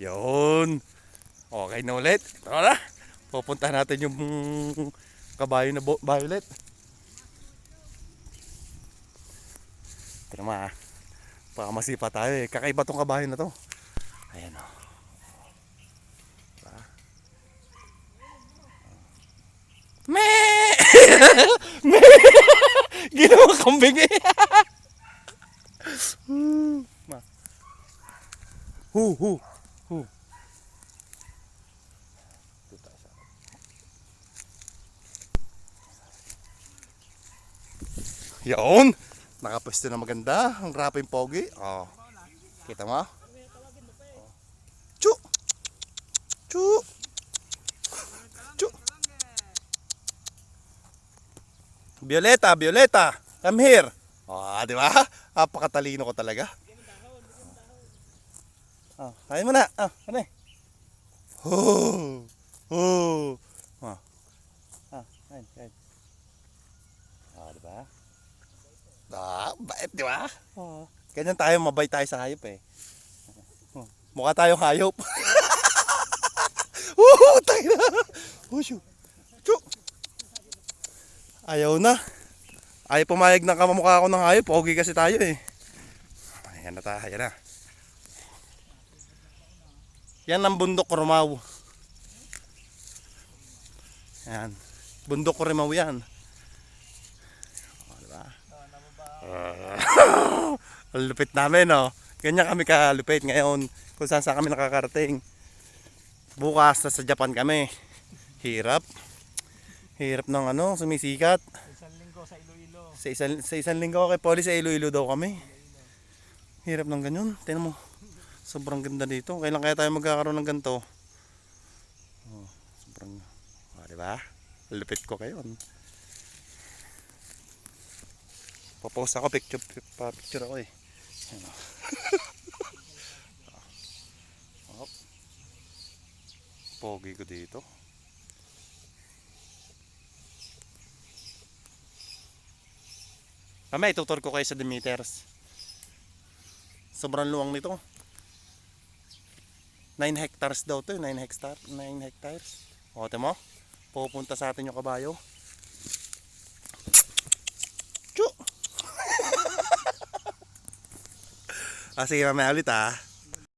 Yun. Okay na ulit. Tara. Pupunta natin yung kabayo na violet. Ito naman baka masipa tayo eh. Kakaiba tong kabayo na to. Ayan o. Meh! Meh! Ginawa kambing eh. Hu hu hu. Yun. Nakapwesto na maganda. Ang raping pogi. Oh. Kita mo? Chu! Chu! Chu! Violeta, Violeta, come here. Oh, di ba? Napakatalino ko talaga. Oh, kain mo na. Oh, ano eh? Oh. Oh. Oh. Ah, kain, kain. Oh, di ba? Ah, bait, di ba? Oh. Ganyan tayo, mabait tayo sa hayop eh. Oh. Mukha tayong hayop. Tayo na. Oh, shoot. Shoot. Ayaw na. Ayaw pumayag ng kamamukha ako ng hayop. Pogi kasi tayo eh. Ayan na tayo. Ayan na. Yan ang bundok Romaw. Ayan. Bundok Romaw yan. O, diba? Ang lupit namin no. Ganyan kami kalupit ngayon. Kung saan kami nakakarating. Bukas sa Japan kami. Hirap. Hirap ng ano, sumisikat. Isang linggo sa Iloilo. Sa isang linggo kay Polly sa Iloilo daw kami. Hirap ng ganyan. Tingnan mo. Sobrang ganda dito. Kailan kaya tayo magkakaroon ng ganito? Oh, sobrang, di ba? Lupit ko kayo. Popost ako picture ako eh. Ano? Oh. Pogi ko dito. Mamaya itutur ko kayo sa Demeters. Sobrang luwang nito. 9 hectares daw to, 9 hectares. O, mo? Pupunta sa atin yung kabayo. Chu! Sige, mamaya ulit ah.